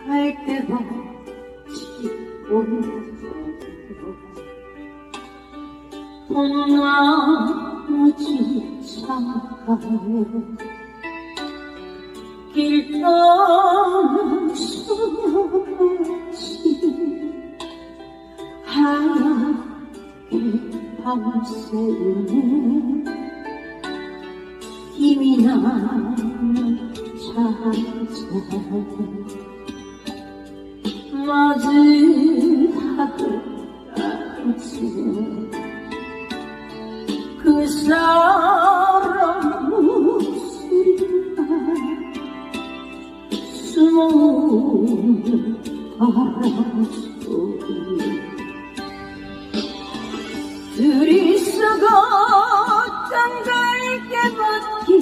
갈 때가 지고서 봄나무지 창가에 길 떠나 소녀같이 하얗게 밤새우네 힘이 나는 찾아 맞이하듯 그 사람 목소리가 숨어우는 바람소리 들이쓰고 짱갈게 벗긴